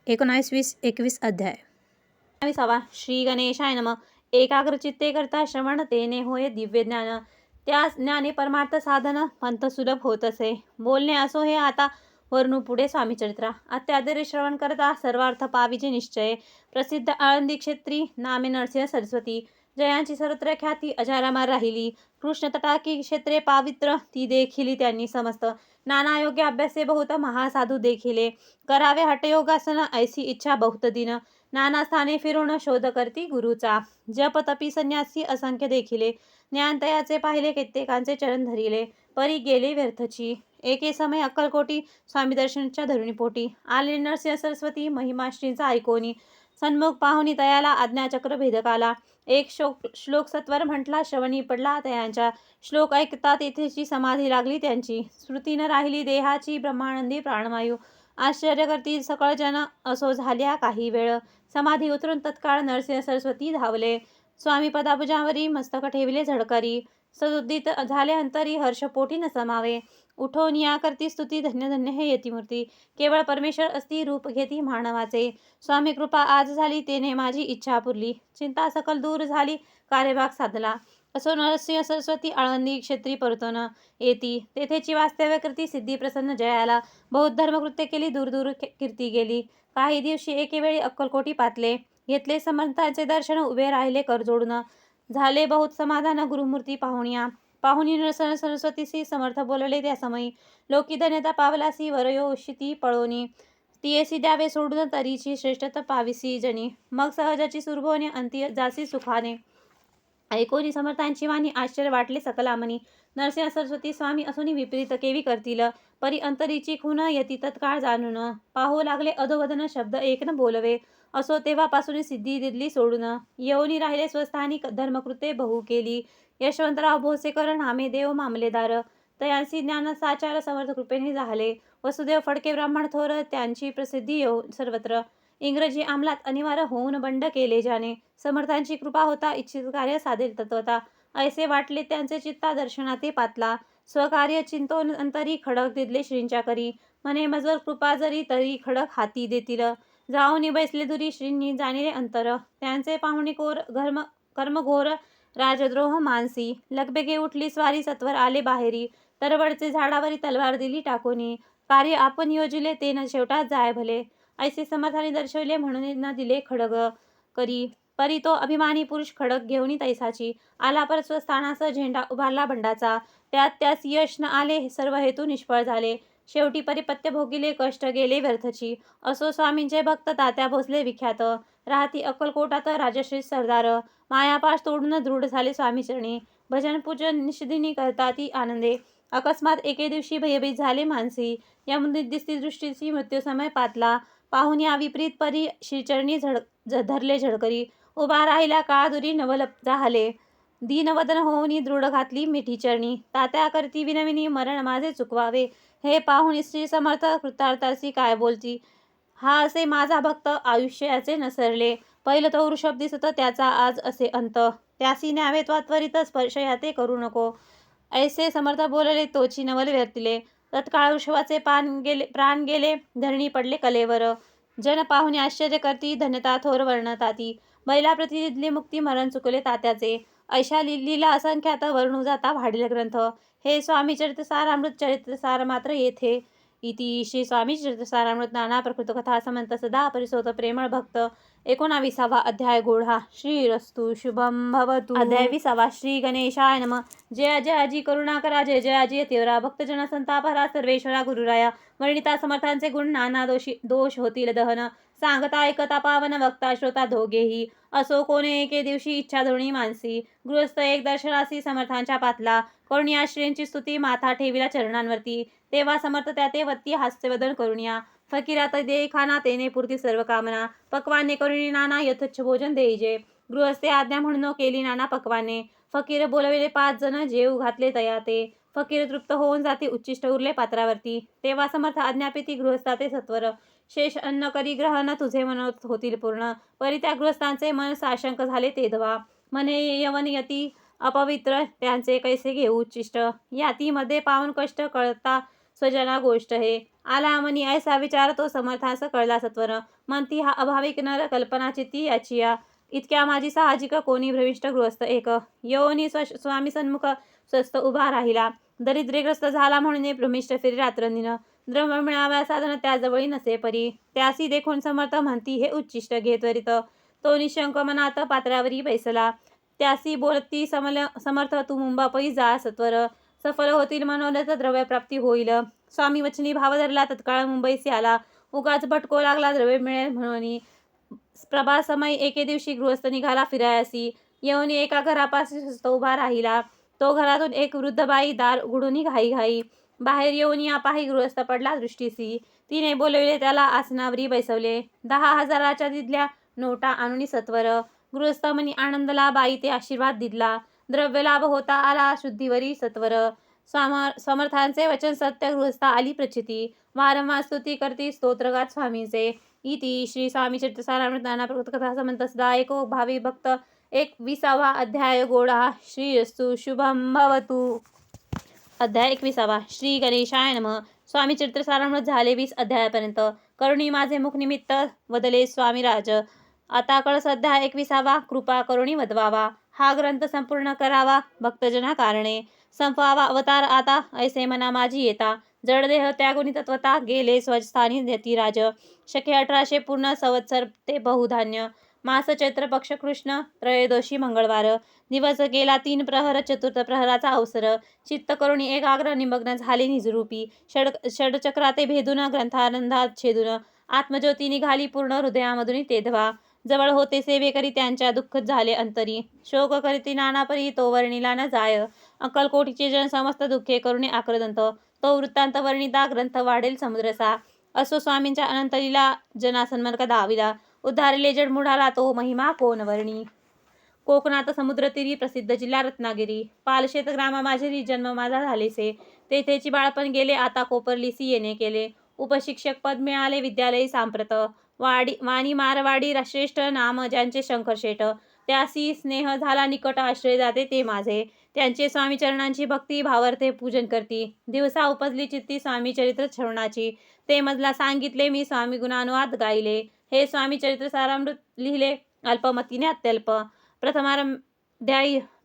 19-20-21 अध्याय. 21 श्री गणेशाय नमः. एकाग्रचित्ते करता श्रवण तेने होय दिव्य ज्ञान. त्या ज्ञाने परमार्थ साधन पंथ सुलभ होत असे. बोलणे असो हे आता वर्णू पुढे स्वामीचरित्रा. अत्यादरे श्रवण करता सर्वार्थ पाविजे निश्चय. प्रसिद्ध आळंदी क्षेत्री नामे नरसिंह सरस्वती. जयांची सर्वत्र ख्याती अजारामार राहिली. कृष्ण तटाकी क्षेत्रे पावित्र ती देखिली त्यांनी समस्त. नाना योग्य अभ्यासे बहुत महासाधू देखिले. करावे हठयोगासन ऐसी इच्छा बहुत दिन. नाना स्थाने फिरून शोध करती गुरुचा. जप तपी संन्यासी असंख्य देखिले. ज्ञानतयाचे पाहिले कित्येकांचे चरण धरिले. परी गेले व्यर्थची. एके समय अक्कलकोटी स्वामी दर्शनच्या धरुणीपोटी. आले नरसिंह सरस्वती महिमा श्रींचा ऐकोनी. सन्मुख पाहुनी तयाला आज्ञाचक्र भेदकाला. एक श्लोक सत्वर म्हटला श्रवणी पडला तयांच्या. श्लोक ऐकता तेथेची समाधी लागली त्यांची. स्मृती न राहिली देहाची ब्रह्मानंदी प्राणवायू. आश्चर्य करती सकळ जन असो झाल्या काही वेळ. समाधी उतरून तत्काळ नरसिंह सरस्वती धावले. स्वामी पदाभुजावरी मस्तक ठेविले झडकरी. सदुदित झाले अंतरी हर्षपोटी न समावे. उठोन या करती स्तुती धन्य धन्य हे यतिमूर्ती. केवळ परमेश्वर असती रूप घेती मानवाचे. स्वामी कृपा आज झाली तेने माझी इच्छा पुरली. चिंता सकल दूर झाली कार्यभाग साधला. असो नरसिंह सरस्वती आळंदी क्षेत्री परतोन येती. तेथेची वास्तव्य करती सिद्धी प्रसन्न जयाला. बहुत धर्मकृत्य केली दूर दूर कीर्ती गेली. काही दिवशी एके वेळी अक्कलकोटी पातले. घेतले समर्थांचे दर्शन उभे राहिले कर जोडून. झाले बहुत समाधान गुरुमूर्ती पाहुण्या. पाहुणी नरसिंह सरस्वतीसी समर्थ बोलले त्या समयी. लोकी धन्यता पावलासी वरयोषिती पळोनी. तियेसी द्यावे सोडून तरीची श्रेष्ठता पाविसी जनी. मग सहजाची सुरभोने अंती जासी सुखाने. ऐकोनी समर्थांची वाणी आश्चर्य वाटले सकलामनी. नरसिंह सरस्वती स्वामी असुनी विपरीत केवी करतील. परी अंतरीची खून यती तत्काळ जाणून. पाहू लागले अधोवदन शब्द एक न बोलवे. असो तेव्हापासून सिद्धी दिली सोडून. येऊनी राहिले स्वस्थानी धर्मकृत्ये बहु केली. यशवंतराव भोसेकर नामे देव मामलेदार. तयांसी ज्ञान साचार समर्थ कृपेने झाले. वसुदेव फडके ब्राह्मण थोर त्यांची प्रसिद्धी येऊन सर्वत्र. इंग्रजी अंमलात अनिवार्य होऊन बंड केले ज्याने. समर्थांची कृपा होता इच्छित कार्य साधेल तत्वता. ऐसे वाटले त्यांचे चित्ता दर्शना ते पातला. स्वकार्य चिंतोन अंतरी खडक दिदले श्रींच्या करी. म्हणे मजवर कृपा जरी तरी खडक हाती देतील. जाऊनी बैसले दुरी श्रींनी जाणिले अंतर. त्यांचे पाहुणे कोर कर्मघोर राजद्रोह मानसी. लगबेगे उठली स्वारी सत्वर आले बाहेरी. तरवडचे झाडावरी तलवार दिली टाकोनी. कार्य आपण योजिले ते न शेवटात जाय भले. ऐसे समर्थाने दर्शविले म्हणून न दिले खडग करी. परी तो अभिमानी पुरुष खडक घेऊनी तैसाची. आला परत स्वस्थानास झेंडा उभारला बंडाचा. त्यात त्यास यश न आले सर्व हेतू निष्फळ झाले. शेवटी परिपत्य भोगिले कष्ट गेले व्यर्थची. असो स्वामींचे भक्त तात्या भोसले विख्यात. राहती अक्कलकोटात राजश्री सरदार. मायापाश तोडून दृढ झाले स्वामीचरणी. भजन पूजन निषदिनी करता ती आनंदे. अकस्मात एके दिवशी भयभीत झाले मानसी. यमनिर्दिष्टी दृष्टीची मृत्यू समय पातला. पाहुण्या विपरीत परी श्रीचरणी धरले झडकरी. उभा राहिला काळ दुरी नवल जाहले. दीनवदन होऊनी दृढ घातली मिठी चरणी. तात्या करती विनविनी मरण माझे चुकवावे. हे पाहुणी श्री समर्थ कृतार्थासी काय बोलती. हा असे माझा भक्त आयुष्याचे नसरले. पहिलं तो वृषभ दिसत त्याचा आज असे अंत. त्यासी न्यावे त्वरित स्पर्श याते करू नको. ऐसे समर्थ बोलले तोची नवल व्यर्थिले. तत्काळ वृषभाचे प्राण गेले धरणी पडले कलेवर. जन पाहुणे आश्चर्य करती धन्यता थोर वर्णताती. बैलाप्रती दिदले मुक्ती मरण चुकले तात्याचे. ऐशा लीला असंख्यात वर्णू जाता वाढील ग्रंथ. हे स्वामी चरित्रसारामृत चरित्रसार मात्र येथे. इति श्री स्वामी चरित्रसारामृत नाना प्रकृत कथा समंत सदा परिसोत प्रेमळ भक्त. 19वा अध्याय गोढा. श्रीरस्तु शुभम भवतु. अध्याय 20. श्री गणेशाय नमः. जय जय अजी करुणाकरा जय जय अजी यतिवरा. भक्तजन संतापहरा सर्वेश्वरा गुरुराया. वर्णिता समर्थांचे गुण नाना दोष होतील दहन. सांगता ऐकता पावन वक्ता श्रोता दोघेही. असो कोणे एके दिवशी इच्छा धरुणी मानसी. गृहस्थ एक दर्शनासी समर्थांच्या पातला. करुणिया श्रींची स्तुती माथा ठेविला चरणांवरती. तेव्हा समर्थ त्या ते वत्ती हास्यवदन करुणिया. फकीरात देई खाना तेने पुरती सर्व कामना. पक्वाने करुणी नाना यथोच्छ भोजन देईजे. गृहस्थे आज्ञा म्हणून केली नाना पक्वाने. फकीर बोलविले 5 जण जेऊ घातले तया ते. फकीर तृप्त होऊन जाती उच्चिष्ट उरले पात्रावरती. तेव्हा समर्थ आज्ञापिती गृहस्थाते सत्वर. शेष अन्न करी ग्रहण तुझे मनोरथ होतील पूर्ण. परी त्या गृहस्थांचे मन साशंक झाले तेधवा. म्हणे यवन यती अपवित्र त्यांचे कैसे घेऊ उच्चिष्ट. यातीमध्ये पावन कष्ट कळता स्वजना गोष्ट हे. आला मनी ऐसा विचार तो समर्थांस कळला सत्वर. म्हणती हा अभाविक नर कल्पना चित्ती याची या. इतक्या माझी साहजिक कोणी भ्रविष्ट गृहस्थ एक. येऊनी स्वामी सन्मुख स्वस्थ उभा राहिला. दरिद्रीग्रस्त झाला म्हणून भ्रमिष्ट फिरी रात्रंदिन. द्रव्य मिळाव्या साधन त्याजवळी नसे परी. त्यासी देखून समर्थ म्हणती हे उच्चिष्ट घे त्वरित. तो निशंक मनात पात्रावरी बैसला. त्यासी बोलती समर्थ तू मुंबापई जा सत्वर. सफल होतील मनोरथ द्रव्यप्राप्ती होईल. स्वामी वचनी भाव धरला तत्काळ मुंबईसी आला. उगाच भटको लागला द्रव्य मिळेल म्हणून. प्रभासमय एके दिवशी गृहस्थ निघाला फिरायासी. येऊन एका घरापाशी स्वस्थ उभा राहिला. तो घरातून एक वृद्ध बाई दार उघडून घाई घाई बाहेर येऊन या पाही गृहस्थ पडला दृष्टीसी. तिने बोलविले त्याला आसनावरी बैसवले. 10,000च्या दिदल्या नोटा आणून सत्वर. गृहस्थ मनी आनंदला बाई ते आशीर्वाद दिला. द्रव्य लाभ होता आला शुद्धीवरी सत्वर. समर्थांचे वचन सत्य गृहस्था आली प्रचिती. वारंवार स्तुती करती स्तोत्रगात स्वामींचे. इति श्री स्वामी चरित्र सारामृत नाना कथा समंत सदा एको भावी भक्त 21वा अध्याय गोडा श्रीयस्तु शुभम भवतु. अध्याय 21. श्री गणेशाय नमः. स्वामी चरित्र सारामृत झाले 20 अध्यायापर्यंत. करुणी माझे मुख निमित्त वदले स्वामीराज. आता कळस अध्याय 21. कृपा करुणी वदवावा. हा ग्रंथ संपूर्ण करावा भक्तजना कारणे. संपवावा अवतार आता ऐसे मना माझी येता. जडदेह त्यागुनी तत्वता गेले स्वस्थानी यतिराज. शके 1800 पूर्ण संवत्सर ते बहुधान्य. मास चैत्र पक्ष कृष्ण त्रयोदशी मंगळवार. दिवस गेला 3 प्रहर चतुर्थ प्रहराचा अवसर. चित्त करुणी एकाग्र निमग्न झाले निजरूपी. षडचक्राते भेदून ग्रंथानंदात छेदून. आत्मज्योती निघाली पूर्ण हृदयामधून तेधवा. जवळ होते सेवेकरी त्यांच्या दुःख झाले अंतरी. शोक करीती नानापरी तो वर्णिला न जाय. अक्कलकोटीचे जन समस्त दुःखे करुणी आक्रदंत. तो वृत्तांत वर्णिता ग्रंथ वाढेल समुद्रसा. असो स्वामींच्या अनंत लीला जना सन्मार्ग दाविला. उद्धारिले जडमुढाला तो महिमा कोण वर्णी. कोकणात समुद्रतीरी प्रसिद्ध जिल्हा रत्नागिरी. पालशेत ग्रामा माझी जन्म माझा झालेसे. तेथेची बाळपण गेले आता कोपरलीसी येणे केले. उपशिक्षक पद मिळाले विद्यालयी सांप्रत. वाणी मारवाडी श्रेष्ठ नाम ज्यांचे शंकरशेठ. त्यासी स्नेह झाला निकट आश्रय जाते ते माझे. त्यांचे स्वामी चरणांची भक्ती भावार्थे पूजन करती. दिवसा उपजली चित्ती स्वामी चरित्र श्रवणाची. ते मजला सांगितले मी स्वामी गुणानुवाद गायले. हे स्वामी चरित्र सारामृत लिहिले अल्पमतीने अत्यल्प.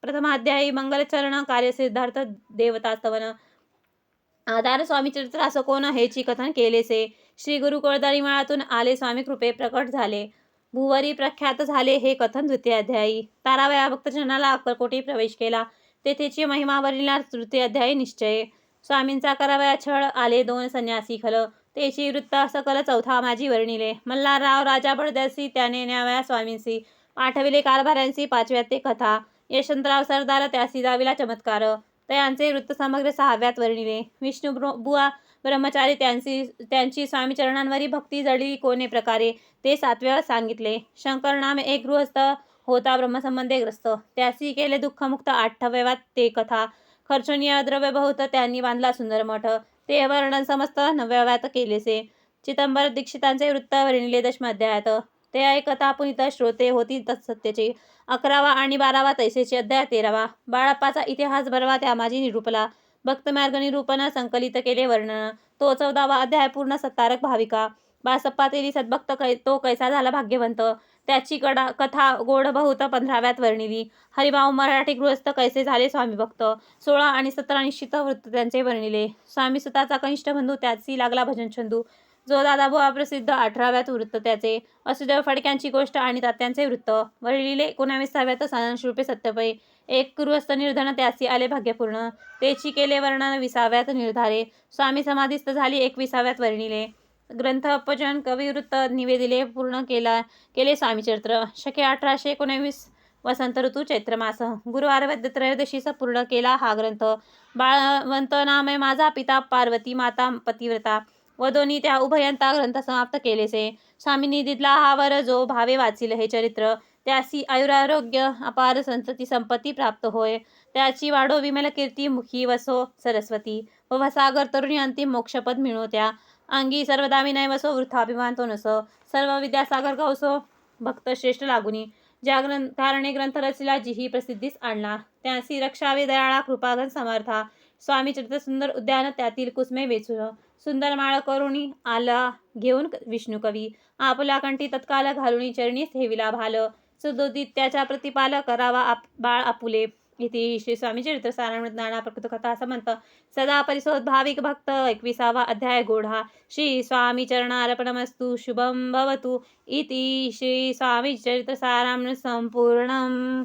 प्रथमाध्यायी मंगलचरण कार्यसिद्धार्थ देवतास्तवन. आधार स्वामी चरित्र असं कोण हेची कथन केलेसे. श्री गुरु कळदाळीमळातून आले स्वामी कृपे प्रकट झाले. भुवरी प्रख्यात झाले हे कथन द्वितीय अध्यायी. 12व्या भक्तजनाला अक्कलकोटी प्रवेश केला. तेथेची महिमा वर्णिला तृतीय अध्यायी निश्चय. स्वामींचा करावया छळ आले 2 संन्यासी खल. तेची वृत्त सकल 4था माझी वर्णिले. मल्हारराव राजा बडद्यासी त्याने न्यावया स्वामींसी. पाठविले कारभाऱ्यांसी 5व्यात ते कथा. यशवंतराव सरदार त्यासी दाविला चमत्कार. त्यांचे वृत्त समग्र 6व्यात वर्णिले. विष्णू बुवा ब्रह्मचारी त्यांची स्वामी चरणांवरी भक्ती जडली कोणे प्रकारे ते 7व्यात सांगितले. शंकर नामे एक गृहस्थ होता ब्रह्मसंबंधे ग्रस्त. त्यासी केले दुःखमुक्त 8व्यात ते कथा. खर्चनीय द्रव्य बहुत त्यांनी बांधला सुंदर मठ. ते वर्णन समस्त 9व्यात केलेसे. चिदंबर दीक्षितांचे वृत्त वर्णिले 10म अध्यायात. ते ऐकता पुनित श्रोते होती तत्सत्यचे. 11वा आणि 12वा तैसेचे. अध्याय 13वा. बाळप्पाचा इतिहास भरवा त्या माझी निरूपला. भक्तमार्ग निरूपण संकलित केले वर्णन. तो 14वा अध्याय पूर्ण सत्तारक भाविका. बासप्पा तेली सद्भक्त तो कैसा झाला भाग्यवंत. त्याची कथा गोड बहुत 15व्यात वर्णिली. हरिभाऊ मराठी गृहस्थ कैसे झाले स्वामी भक्त. 16 आणि 17 निश्चित वृत्त त्यांचे वर्णिले. स्वामी सुताचा कनिष्ठ बंधू त्याची लागला भजन छंदू. जो दादाबुवा प्रसिद्ध 18व्यात वृत्त त्याचे. वसुदेव फडक्यांची गोष्ट आणि तात्यांचे वृत्त वर्णिले. 19व्यात साधनशरूपे सत्यपै. एक गृहस्थ निर्धन त्यासी आले भाग्यपूर्ण. तेची केले वर्णन 20व्यात निर्धारे. स्वामी समाधीस्थ झाली 21व्यात वर्णिले. ग्रंथोपजन कविवृत्त निवेदिले पूर्ण केले स्वामीचरित्र. शके 1819 वसंत ऋतू चैत्रमास. गुरुवार वद्य त्रयोदशीस पूर्ण केला हा ग्रंथ. बाळवंत नामे माझा पिता पार्वती माता पतिव्रता. वदोनी त्या उभयंता ग्रंथ समाप्त केलेसे. स्वामींनी दिदला हा वर जो भावे वाचिल हे चरित्र. त्यासी आयुरारोग्य अपार संतती संपत्ती प्राप्त होय. त्याची वाढो विमल कीर्ती मुखी वसो सरस्वती. भवसागर तरुणी अंतिम मोक्षपद मिळो त्या. अंगी सर्वदा विनय वसो वृथाभिमान तो नसो. सर्व विद्यासागर गवसो भक्त श्रेष्ठ लागुनी. ज्या कारणे ग्रंथ रचिला जिही प्रसिद्धीस आणला. त्यासी रक्षावे दयाळा कृपाघन समर्था. स्वामी चरित्र सुंदर उद्यान त्यातील कुसमे वेचून सुंदर माळ करुणी आला घेऊन विष्णू कवी आपला कंठी तत्काल घालुनी चरणी ठेविला भाल सुदोदित त्याचा प्रतिपाल करावा बाळ आपुले. इति श्री स्वामी चरित्र सारामृत नाना प्रकृत कथा समंत सदा परिसोद भाविक भक्त 21वा अध्याय गोढा. श्री स्वामी चरणार्पणमस्तु. शुभम भवतु. इति श्री स्वामी चरित्र सारामृत संपूर्णम.